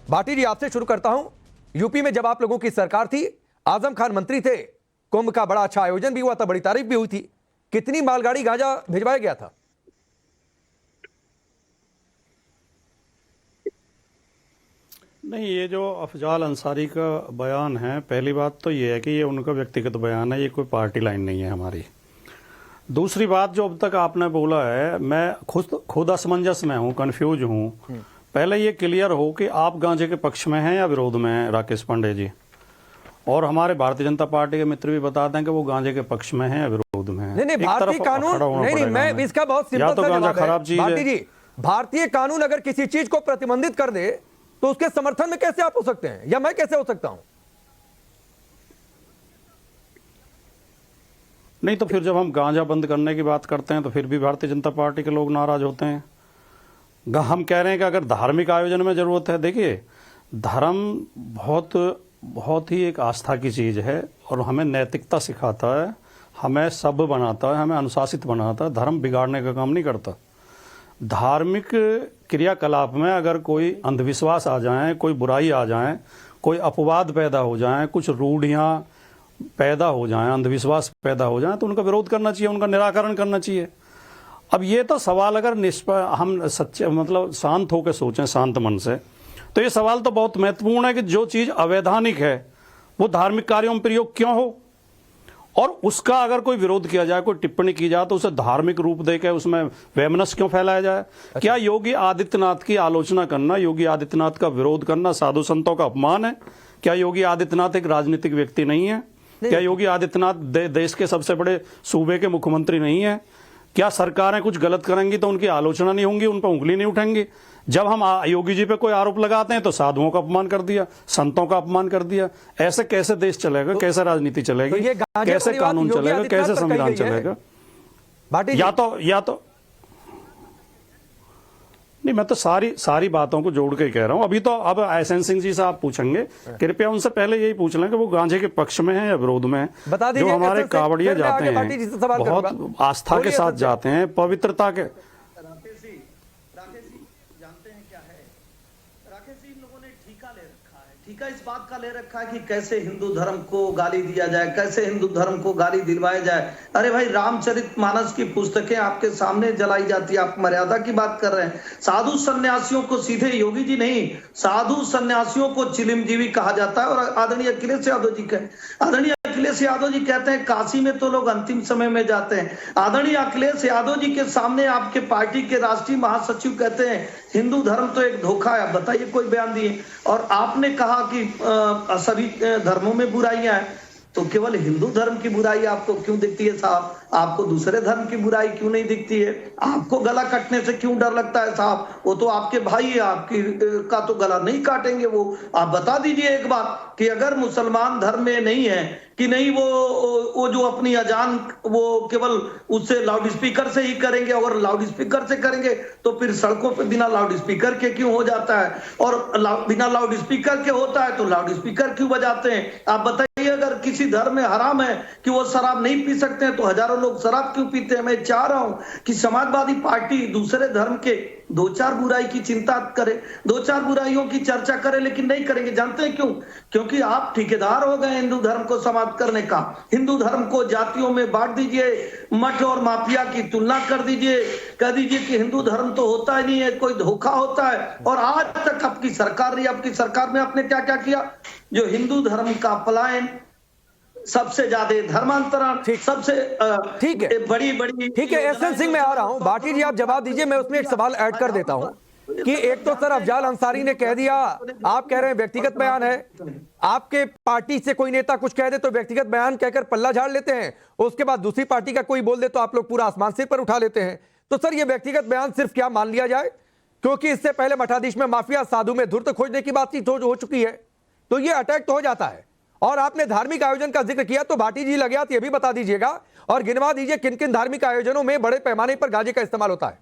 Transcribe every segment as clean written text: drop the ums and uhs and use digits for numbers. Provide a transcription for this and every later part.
भाटी जी, आपसे शुरू करता हूं। यूपी में जब आप लोगों की सरकार थी, आजम खान मंत्री थे, कुंभ का बड़ा अच्छा आयोजन भी हुआ था, बड़ी तारीफ भी हुई थी। कितनी मालगाड़ी गांजा भिजवाया गया था? नहीं, ये जो अफजाल अंसारी का बयान है, पहली बात तो ये है कि ये उनका व्यक्तिगत बयान है, ये कोई पार्टी लाइन नहीं है हमारी। दूसरी बात जो अब तक आपने बोला है, मैं खुद असमंजस में हूँ, कंफ्यूज हूँ। पहले ये क्लियर हो कि आप गांजे के पक्ष में हैं या विरोध में हैं, राकेश पांडे जी। और हमारे भारतीय जनता पार्टी के मित्र भी बताते हैं कि वो गांजे के पक्ष में हैं या विरोध में हैं। नहीं, भारतीय कानून नहीं, मैं इसका बहुत सिंपल सा जवाब है भाटी जी। भारतीय कानून अगर किसी चीज को प्रतिबंधित कर दे तो उसके समर्थन में कैसे आप हो सकते हैं, या मैं कैसे हो सकता हूं? नहीं, तो फिर जब हम गांजा बंद करने की बात करते हैं तो फिर भी भारतीय जनता पार्टी के लोग नाराज होते हैं। हम कह रहे हैं कि अगर धार्मिक आयोजन में जरूरत है, देखिए धर्म बहुत ही एक आस्था की चीज है और हमें नैतिकता सिखाता है, हमें सभ्य बनाता है, हमें अनुशासित बनाता है। धर्म बिगाड़ने का काम नहीं करता। धार्मिक क्रियाकलाप में अगर कोई अंधविश्वास आ जाए, कोई बुराई आ जाए, कोई अपवाद पैदा हो जाए, कुछ रूढ़ियां पैदा हो जाएं, अंधविश्वास पैदा हो जाए, तो उनका विरोध करना चाहिए, उनका निराकरण करना चाहिए। अब ये तो सवाल अगर हम सच्चे मतलब शांत होकर सोचें, शांत मन से, तो ये सवाल तो बहुत महत्वपूर्ण है कि जो चीज अवैधानिक है वो धार्मिक कार्यों में प्रयोग क्यों हो, और उसका अगर कोई विरोध किया जाए, कोई टिप्पणी की जाए, तो उसे धार्मिक रूप देकर उसमें वैमनस्य क्यों फैलाया जाए? अच्छा। क्या योगी आदित्यनाथ की आलोचना करना, योगी आदित्यनाथ का विरोध करना साधु संतों का अपमान है? क्या योगी आदित्यनाथ एक राजनीतिक व्यक्ति नहीं है? क्या योगी आदित्यनाथ देश के सबसे बड़े सूबे के मुख्यमंत्री नहीं है? क्या सरकारें कुछ गलत करेंगी तो उनकी आलोचना नहीं होंगी, उन पर उंगली नहीं उठेंगी? जब हम योगी जी पे कोई आरोप लगाते हैं तो साधुओं का अपमान कर दिया, संतों का अपमान कर दिया। ऐसे कैसे देश चलेगा? कैसे राजनीति चलेगी? कैसे कानून चलेगा? कैसे संविधान चलेगा? या तो नहीं, मैं तो सारी बातों को जोड़ के कह रहा हूं। अभी तो अब एहसन सिंह जी से आप पूछेंगे, कृपया उनसे पहले यही पूछ लें कि वो गांजे के पक्ष में है या विरोध में है। बता दीजिए, जो हमारे कावड़िए जाते हैं, बहुत आस्था के साथ जाते हैं, पवित्रता के। राकेश जी जानते हैं क्या है? राकेश जी, इन लोगों ने ठेका ले रखा है। ठेका इस बात का ले रखा है कि कैसे हिंदू धर्म को गाली दिया जाए, कैसे हिंदू धर्म को गाली दिलवाया जाए। अरे भाई, रामचरितमानस की पुस्तकें आपके सामने जलाई जाती है, आप मर्यादा की बात कर रहे हैं। साधु सन्यासियों को सीधे योगी जी नहीं, साधु सन्यासियों को चिलिमजीवी कहा जाता है। और आदरणीय अखिलेश यादव जी कहते हैं काशी में तो लोग अंतिम समय में जाते हैं। आदरणीय अखिलेश यादव जी के सामने आपके पार्टी के राष्ट्रीय महासचिव कहते हैं हिंदू धर्म तो एक धोखा है। बताइए, कोई बयान दिए। और आपने कहा कि सभी धर्मों में बुराइयां हैं, तो केवल हिंदू धर्म की बुराई आपको क्यों दिखती है साहब? आपको दूसरे धर्म की बुराई क्यों नहीं दिखती है? आपको गला कटने से क्यों डर लगता है साहब? वो तो आपके भाई है, आपकी का तो गला नहीं काटेंगे वो। आप बता दीजिए एक बात कि अगर मुसलमान धर्म में नहीं है कि नहीं, वो जो अपनी अजान वो केवल उससे लाउड स्पीकर से ही करेंगे, और लाउड स्पीकर से करेंगे तो फिर सड़कों पे बिना लाउड स्पीकर के क्यों हो जाता है? और बिना लाउड स्पीकर के होता है तो लाउड स्पीकर क्यों बजाते हैं? आप बताइए, अगर किसी धर्म में हराम है कि वो शराब नहीं पी सकते हैं, तो हजारों लोग शराब क्यों पीते हैं? मैं चाह रहा हूं कि समाजवादी पार्टी दूसरे धर्म के दो चार बुराई की चिंता करे, दो चार बुराइयों की चर्चा करे, लेकिन नहीं करेंगे। जानते हैं क्यों? क्योंकि आप ठेकेदार हो गए हिंदू धर्म को समाप्त करने का। हिंदू धर्म को जातियों में बांट दीजिए, मठ और माफिया की तुलना कर दीजिए, कह दीजिए कि हिंदू धर्म तो होता ही नहीं है, कोई धोखा होता है। और आज तक आपकी सरकार रही, आपकी सरकार में आपने क्या क्या किया? जो हिंदू धर्म का पलायन, सबसे ज्यादा धर्मांतरण, सबसे ठीक है, बड़ी ठीक है। एहसन सिंह, मैं आ रहा हूं। भाटी जी, आप जवाब दीजिए, मैं उसमें एक सवाल ऐड कर देता हूं कि एक तो सर अफजाल अंसारी ने कह दिया, आप कह रहे हैं व्यक्तिगत बयान है। आपके पार्टी से कोई नेता कुछ कह दे तो व्यक्तिगत बयान कहकर पल्ला झाड़ लेते हैं, उसके बाद दूसरी पार्टी का कोई बोल दे तो आप लोग पूरा आसमान सिर पर उठा लेते हैं। तो सर, ये व्यक्तिगत बयान सिर्फ क्या मान लिया जाए? क्योंकि इससे पहले मठाधीश में माफिया, साधु में धूर्त खोजने की बातचीत हो चुकी है, तो ये अटैक तो हो जाता है। और आपने धार्मिक आयोजन का जिक्र किया, तो भाटी जी लग गया तो ये भी बता दीजिएगा और गिनवा दीजिए किन किन धार्मिक आयोजनों में बड़े पैमाने पर गांजे का इस्तेमाल होता है।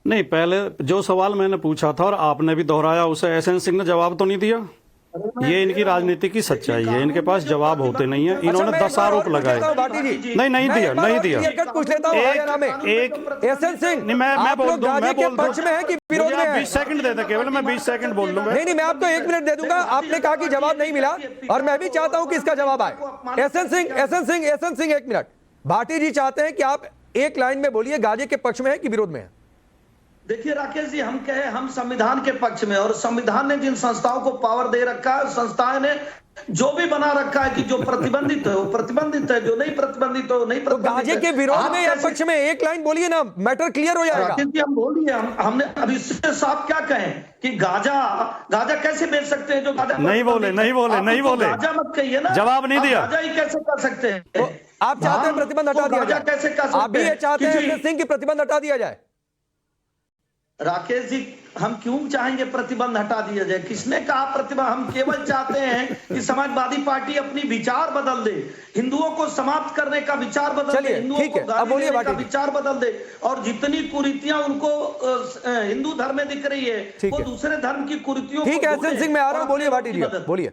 नहीं, पहले जो सवाल मैंने पूछा था और आपने भी दोहराया, उसे एहसन सिंह ने जवाब तो नहीं दिया। ये इनकी राजनीति की सच्चाई है, इनके पास जवाब होते नहीं है। इन्होंने 10 आरोप लगाए। नहीं दिया। पूछ लेता हूँ एसएन सिंह, नहीं, मैं बोल दूं, मैं बोल दूं। पक्ष में है कि विरोध में है? 20 सेकंड देते, केवल मैं 20 सेकंड बोल लूंगा। नहीं, मैं आपको 1 मिनट दे दूंगा। आपने कहा कि जवाब नहीं मिला और मैं भी चाहता हूं कि इसका जवाब आए। SN Singh 1 minute. भाटी जी चाहते हैं कि आप एक लाइन में बोलिए, गाजे के पक्ष में है कि विरोध में है? देखिए राकेश जी, हम कहे हम संविधान के पक्ष में, और संविधान ने जिन संस्थाओं को पावर दे रखा है, संस्थाएं ने जो भी बना रखा है कि जो प्रतिबंधित है वो प्रतिबंधित है, जो नहीं प्रतिबंधित है वो नहीं प्रतिबंधित। गाजे के विरोध में या पक्ष में एक लाइन बोलिए ना, मैटर क्लियर हो जाएगा। हम बोलिए, हमने अब इससे साफ क्या कहें कि गाजा कैसे बेच सकते हैं? जो गाजा नहीं बोले गाजा मत कहिए ना, जवाब नहीं दिया। गाजा ही कैसे कर सकते हैं? तो आप चाहते हैं प्रतिबंध हटा दिया जाए? कैसे कर सकते हैं? आप भी ये चाहते हैं एसएन सिंह की प्रतिबंध हटा दिया जाए? राकेश जी, हम क्यों चाहेंगे प्रतिबंध हटा दिया जाए? किसने कहा प्रतिबंध? हम केवल चाहते हैं कि समाजवादी पार्टी अपनी विचार बदल दे, हिंदुओं को समाप्त करने का विचार बदल दे, हिंदुओं को गाली देने का विचार बदल दे, और जितनी कुरीतियां उनको हिंदू धर्म में दिख रही है वो दूसरे धर्म की कुरीतियों। ठीक है एसएन सिंह, मैं आ रहा हूं, बोलिए भाटी जी, बोलिए।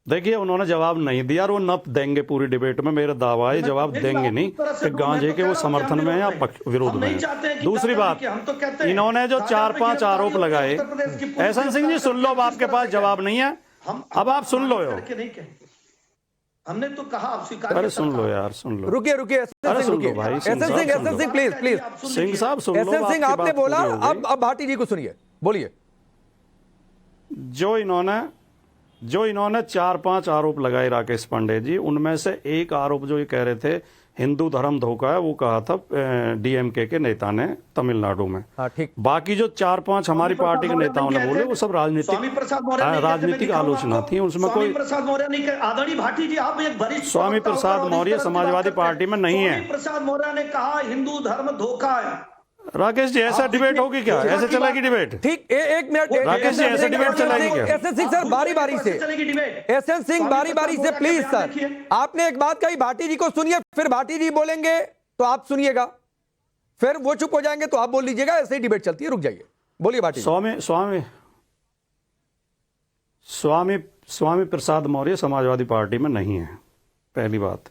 देखिए, उन्होंने जवाब नहीं दिया और वो न देंगे पूरी डिबेट में। मेरा दावा है जवाब देंगे नहीं कि गांजे के वो समर्थन में है या विरोध में है। दूसरी बात, इन्होंने जो 4-5 आरोप लगाए, एसएन सिंह जी सुन लो, अब आपके पास जवाब नहीं है, अब आप सुन लो। हमने तो कहा आप स्वीकार। अरे सुन लो यार, सुन लो। रुकिए अरे सुन लो भाई, एसएन सिंह प्लीज। सिंह साहब सुन लो। एसएन सिंह आपने बोला, अब भाटी जी को सुनिए, बोलिए। जो इन्होंने 4-5 आरोप लगाए राकेश पांडे जी, उनमें से एक आरोप जो ये कह रहे थे हिंदू धर्म धोखा है, वो कहा था डीएमके के नेता ने तमिलनाडु में। ठीक। बाकी जो 4-5 हमारी पार्टी के नेताओं ने बोले वो सब राजनीतिक आलोचना थी, उसमें कोई। प्रसाद मौर्य नहीं, आदरणीय भाटी जी, आप एक वरिष्ठ। स्वामी प्रसाद मौर्य समाजवादी पार्टी में नहीं है। प्रसाद मौर्य ने कहा हिंदू धर्म धोखा है। राकेश जी, ऐसा डिबेट होगी क्या? ऐसे चलेगी डिबेट? ठीक, एक मिनट राकेश जी, ऐसे डिबेट चलेगी क्या? एसएन सिंह सर, बारी-बारी से एसएन सिंह, बारी-बारी से प्लीज सर। आपने एक बात कही, भाटी जी को सुनिए, फिर भाटी जी बोलेंगे तो आप सुनिएगा, फिर वो चुप हो जाएंगे तो आप बोल लीजिएगा, ऐसे ही डिबेट चलती है। रुक जाइए, बोलिए भाटी। स्वामी प्रसाद मौर्य समाजवादी पार्टी में नहीं है, पहली बात।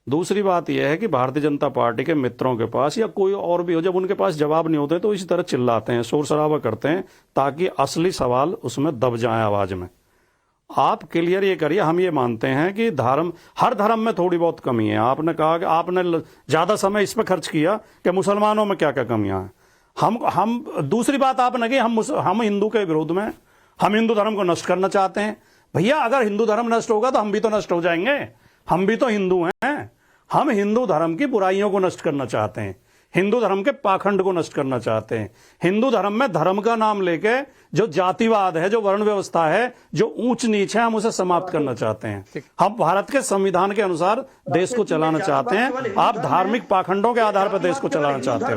दूसरी बात यह है कि भारतीय जनता पार्टी के मित्रों के पास या कोई और भी हो, जब उनके पास जवाब नहीं होते तो इसी तरह चिल्लाते हैं, शोर शराबा करते हैं, ताकि असली सवाल उसमें दब जाए आवाज में। आप क्लियर ये करिए, हम ये मानते हैं कि हर धर्म में थोड़ी बहुत कमी है। आपने कहा कि आपने ज्यादा समय इस पर खर्च किया कि मुसलमानों में क्या क्या कमियां हैं। हम दूसरी बात आपने की, हम हिंदू के विरोध में, हम हिंदू धर्म को नष्ट करना चाहते हैं। भैया, अगर हिंदू धर्म नष्ट होगा तो हम भी तो नष्ट हो जाएंगे। हम भी तो हिंदू हैं। हम हिंदू धर्म की बुराइयों को नष्ट करना चाहते हैं, हिंदू धर्म के पाखंड को नष्ट करना चाहते हैं। हिंदू धर्म में धर्म का नाम लेके जो जातिवाद है, जो वर्ण व्यवस्था है, जो ऊंच नीच है, हम उसे समाप्त करना चाहते हैं। हम भारत के संविधान के अनुसार देश को चलाना चाहते हैं। आप धार्मिक पाखंडों के आधार पर देश को चलाना चाहते हो।